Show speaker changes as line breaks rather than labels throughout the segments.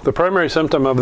The primary symptom of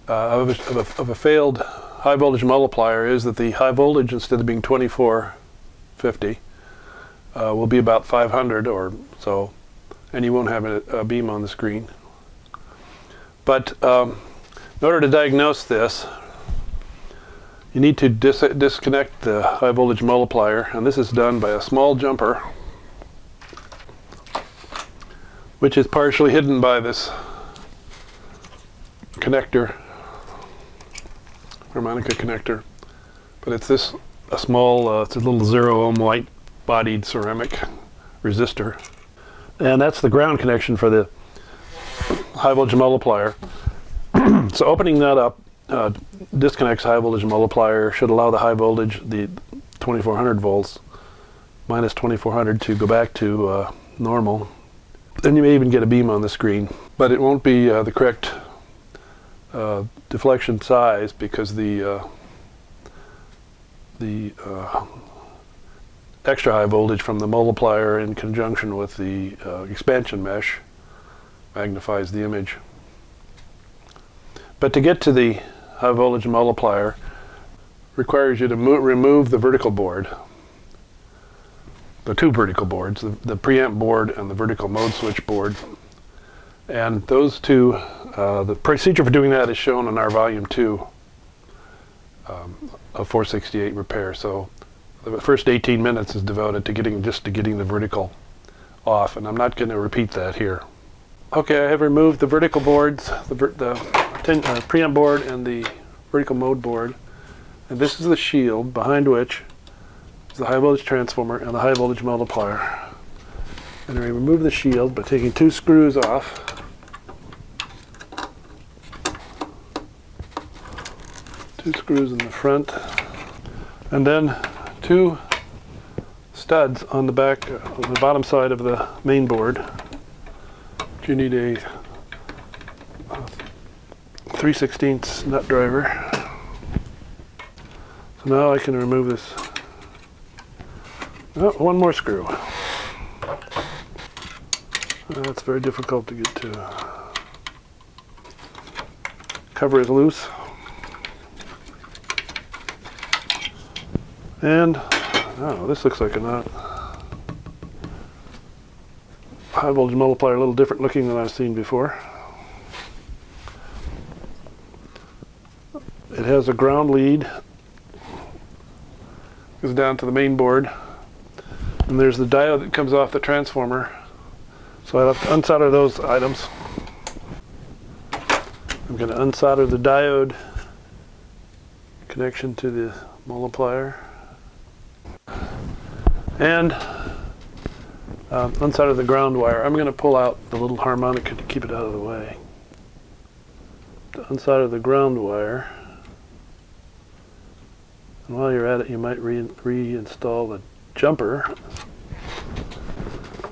of a failed high voltage multiplier is that the high voltage, instead of being 2450, will be about 500 or so, and you won't have a beam on the screen. But in order to diagnose this, you need to disconnect the high voltage multiplier, and this is done by a small jumper, which is partially hidden by this connector, harmonica connector. But it's a small, it's a little 0 ohm white bodied ceramic resistor. And that's the ground connection for the high voltage multiplier. So opening that up disconnects high voltage multiplier, should allow the high voltage, the 2400 volts, minus 2400, to go back to normal. Then you may even get a beam on the screen, but it won't be the correct deflection size, because the extra high voltage from the multiplier in conjunction with the expansion mesh magnifies the image. But to get to the high voltage multiplier requires you to remove the vertical board, the two vertical boards, the preamp board and the vertical mode switch board. And those two, the procedure for doing that is shown in our volume 2 of 468 repair. So the first 18 minutes is devoted to getting the vertical off, and I'm not going to repeat that here. Okay, I have removed the vertical boards, the preamp board and the vertical mode board, and this is the shield behind which is the high voltage transformer and the high voltage multiplier. And I remove the shield by taking 2 screws off. Two screws in the front, and then 2 studs on the back, on the bottom side of the main board. You need a 3/16 nut driver. So now I can remove this. Oh, one more screw. That's very difficult to get to. Cover is loose. And, oh, this looks like a nut. High voltage multiplier, a little different looking than I've seen before. It has a ground lead, goes down to the main board, and there's the diode that comes off the transformer. So I have to unsolder those items. I'm going to unsolder the diode connection to the multiplier, and unsolder the ground wire. I'm going to pull out the little harmonica to keep it out of the way. To unsolder the ground wire. And while you're at it, you might reinstall the jumper.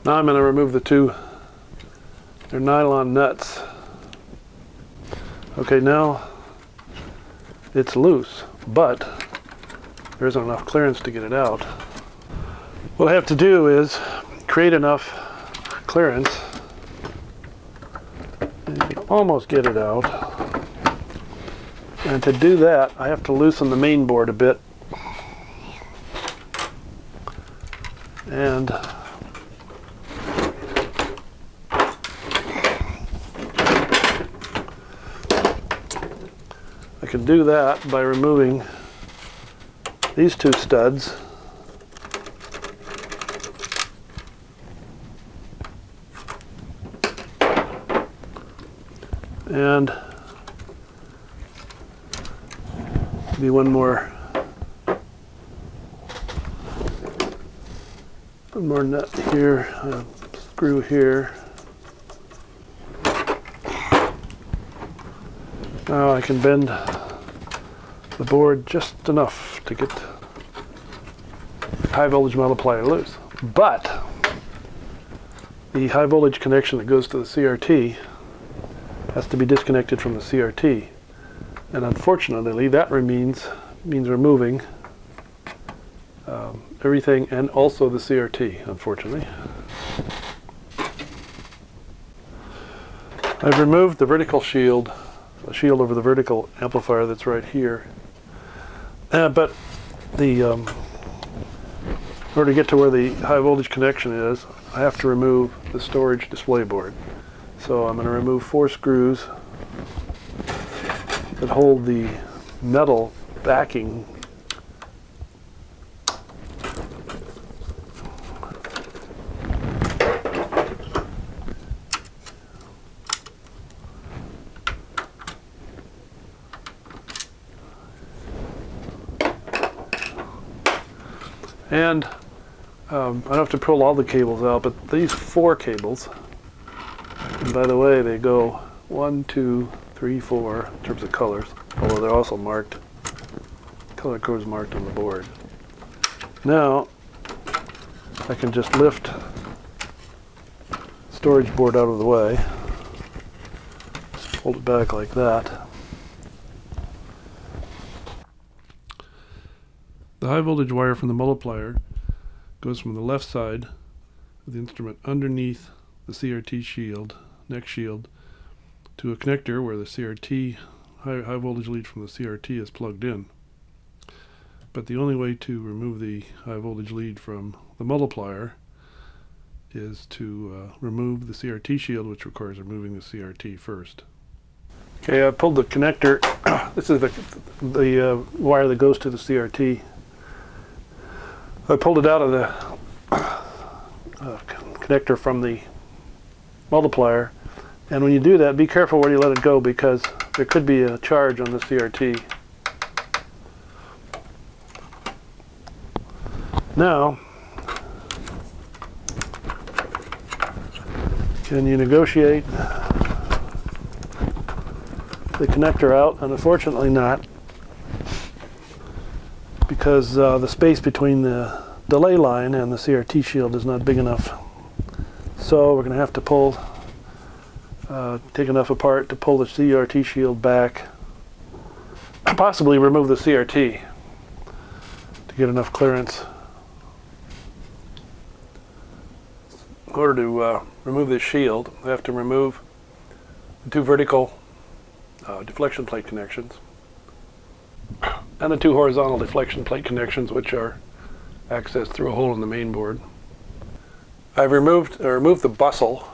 Now I'm going to remove the 2, they're nylon nuts. Okay, now it's loose, but there isn't enough clearance to get it out. What I have to do is create enough clearance, and you can almost get it out. And to do that, I have to loosen the main board a bit. And I can do that by removing these 2 studs. And maybe one more nut here, screw here. Now I can bend the board just enough to get the high voltage multiplier loose. But the high voltage connection that goes to the CRT has to be disconnected from the CRT. And unfortunately, that means removing everything, and also the CRT, unfortunately. I've removed the vertical shield, a shield over the vertical amplifier that's right here. But in order to get to where the high voltage connection is, I have to remove the storage display board. So I'm going to remove 4 screws that hold the metal backing . And I don't have to pull all the cables out, but these 4 cables, and by the way, they go 1, 2, 3, 4 in terms of colors, although they're also marked, color codes marked on the board. Now, I can just lift the storage board out of the way, just hold it back like that. The high voltage wire from the multiplier goes from the left side of the instrument underneath the CRT shield, neck shield, to a connector where the CRT, high voltage lead from the CRT is plugged in. But the only way to remove the high voltage lead from the multiplier is to remove the CRT shield, which requires removing the CRT first. Okay, I pulled the connector. This is the wire that goes to the CRT. I pulled it out of the connector from the multiplier, and when you do that, be careful where you let it go, because there could be a charge on the CRT. Now, can you negotiate the connector out? And unfortunately not, because the space between the delay line and the CRT shield is not big enough. So we're going to have to take enough apart to pull the CRT shield back, possibly remove the CRT to get enough clearance. In order to remove this shield, I have to remove the 2 vertical deflection plate connections and the 2 horizontal deflection plate connections, which are accessed through a hole in the main board. I've removed the bustle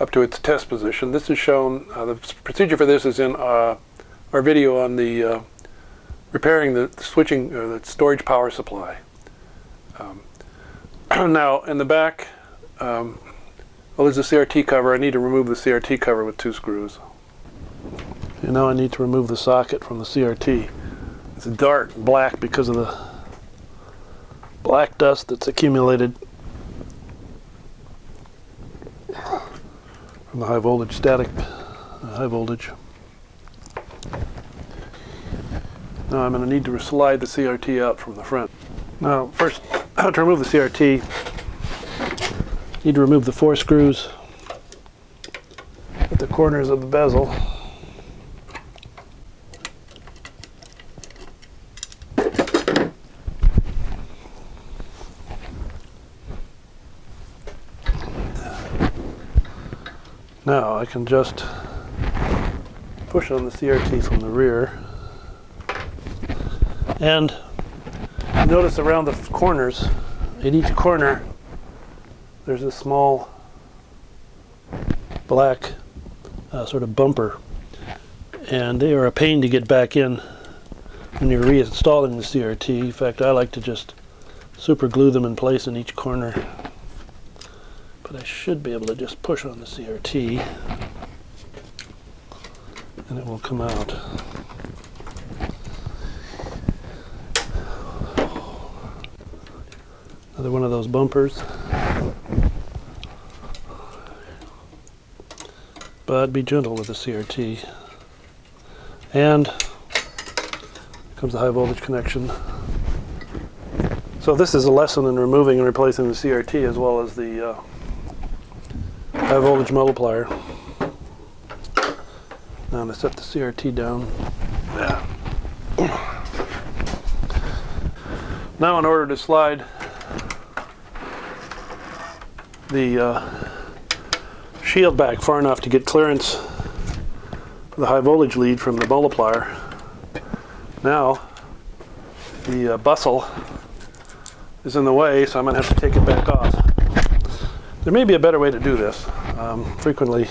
up to its test position. This is shown, the procedure for this is in our video on the repairing the switching, the storage power supply. Now in the back, well, there's a CRT cover. I need to remove the CRT cover with 2 screws. And now I need to remove the socket from the CRT. It's dark black because of the black dust that's accumulated from the high voltage static, high voltage. Now I'm going to need to slide the CRT out from the front. Now first, to remove the CRT, I need to remove the 4 screws at the corners of the bezel. Now I can just push on the CRT from the rear, and notice around the corners, at each corner, there's a small black sort of bumper, and they are a pain to get back in when you're reinstalling the CRT. In fact, I like to just super glue them in place in each corner. But I should be able to just push on the CRT and it will come out. Another one of those bumpers. But be gentle with the CRT. And comes the high voltage connection. So this is a lesson in removing and replacing the CRT as well as the high voltage multiplier. Now I'm going to set the CRT down. Now in order to slide the shield back far enough to get clearance of the high voltage lead from the multiplier. Now the bustle is in the way, so I'm going to have to take it back off. There may be a better way to do this. Frequently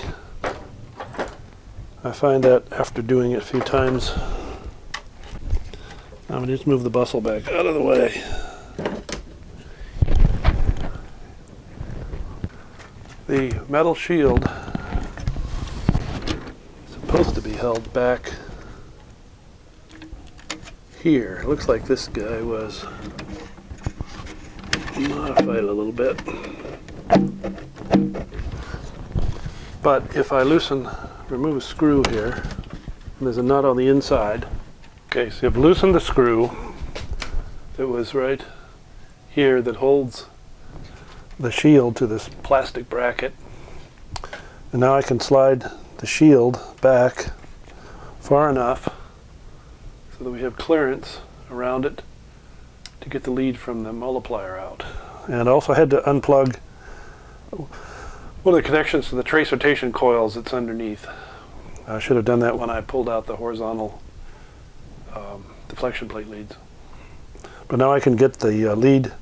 I find that after doing it a few times, I'm going to just move the bustle back out of the way. The metal shield is supposed to be held back here. It looks like this guy was modified a little bit. But if I remove a screw here, and there's a nut on the inside. Okay, so you've loosened the screw that was right here that holds the shield to this plastic bracket. And now I can slide the shield back far enough so that we have clearance around it to get the lead from the multiplier out. And also I had to unplug one of the connections to the trace rotation coils that's underneath. I should have done that when I pulled out the horizontal deflection plate leads. But now I can get the lead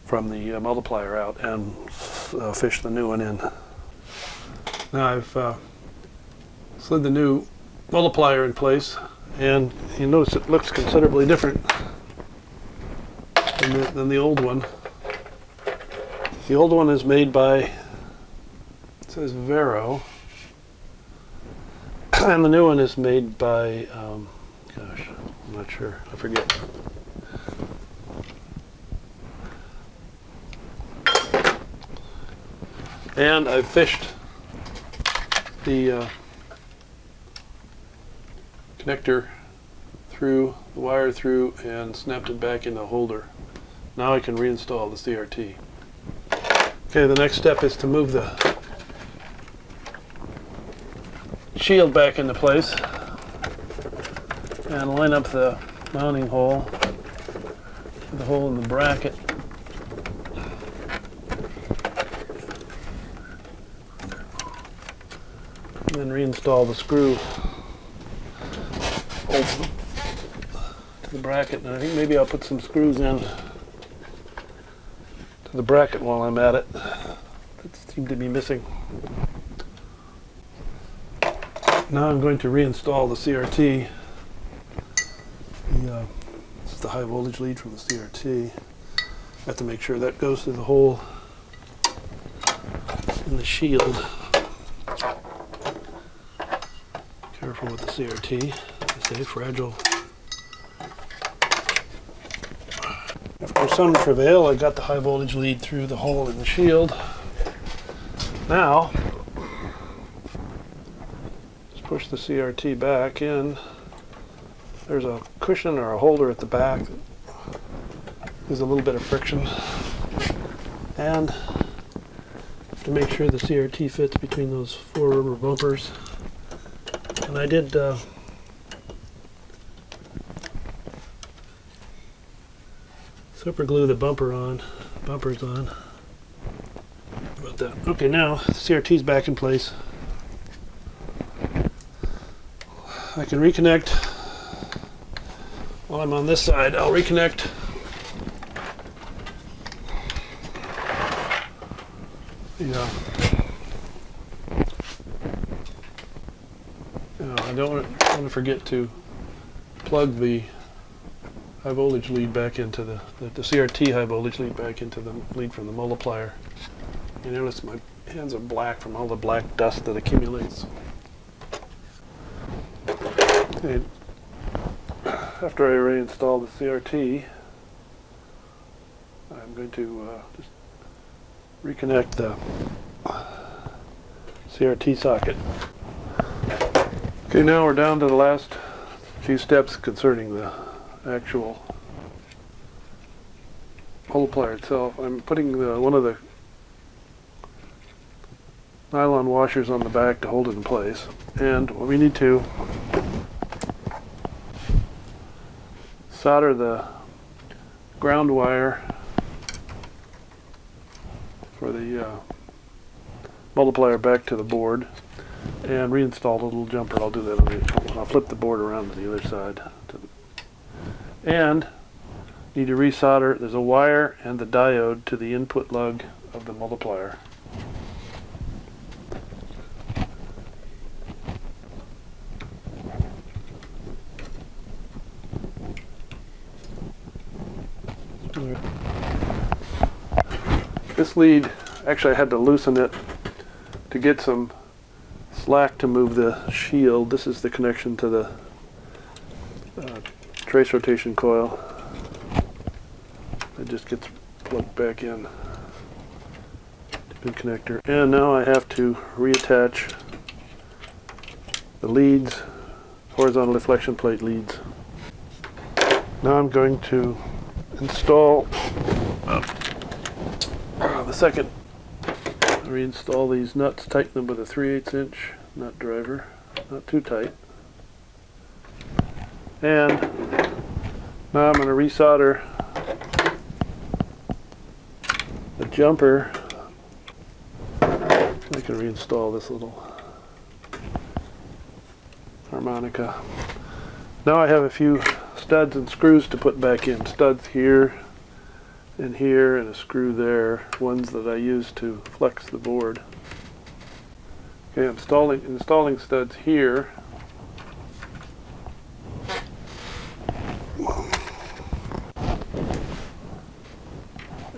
from the multiplier out and fish the new one in. Now I've slid the new multiplier in place, and you notice it looks considerably different than the old one. The old one is made by, it says Vero, and the new one is made by, gosh, I'm not sure, I forget. And I've fished the connector through, the wire through, and snapped it back in the holder. Now I can reinstall the CRT. Okay, the next step is to move the shield back into place and line up the mounting hole, the hole in the bracket. And then reinstall the screw bolts to the bracket. And I think maybe I'll put some screws in to the bracket while I'm at it. That seem to be missing. Now I'm going to reinstall the CRT. This is the high voltage lead from the CRT. I have to make sure that goes through the hole in the shield. Careful with the CRT. They say fragile. After some travail, I got the high voltage lead through the hole in the shield. Now, just push the CRT back in. There's a cushion or a holder at the back. There's a little bit of friction. And have to make sure the CRT fits between those 4 rubber bumpers. And I did super glue the bumpers on. About that. Okay, now the CRT's back in place. I can reconnect. While I'm on this side, I'll reconnect the I don't want to forget to plug the high voltage lead back into the CRT high voltage lead back into the lead from the multiplier. You notice my hands are black from all the black dust that accumulates. Okay. After I reinstall the CRT, I'm going to just reconnect the CRT socket. Okay, now we're down to the last few steps concerning the actual multiplier itself. I'm putting one of the nylon washers on the back to hold it in place, and we need to solder the ground wire for the multiplier back to the board and reinstall the little jumper. I'll do that when I'll flip the board around to the other side. And need to resolder. There's a wire and the diode to the input lug of the multiplier. This lead, actually I had to loosen it to get some slack to move the shield. This is the connection to the trace rotation coil. It just gets plugged back in. Good connector. And now I have to reattach the leads, horizontal deflection plate leads. Now I'm going to install the second. Reinstall these nuts, tighten them with a 3/8 inch nut driver, not too tight. And now I'm going to resolder the jumper. I can reinstall this little harmonica. Now I have a few studs and screws to put back in. Studs here and here and a screw there, ones that I use to flex the board. Okay, I'm installing studs here.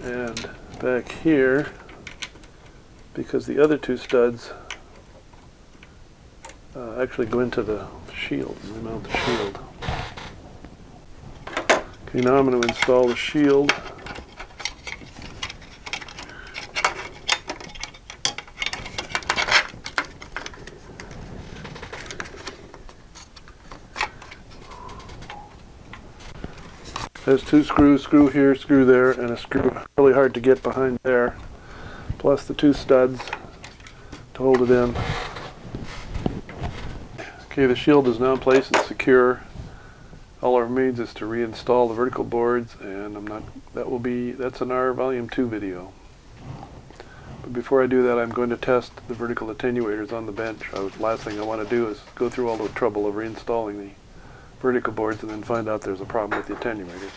And back here, because the other two studs actually go into the shield, and mount the shield. Okay, now I'm going to install the shield. There's two screws, screw here, screw there, and a screw really hard to get behind there, plus the two studs to hold it in. Okay, the shield is now in place and secure. All that remains is to reinstall the vertical boards, and that's in our volume 2 video. But before I do that, I'm going to test the vertical attenuators on the bench. Last thing I want to do is go through all the trouble of reinstalling the vertical boards and then find out there's a problem with the attenuators.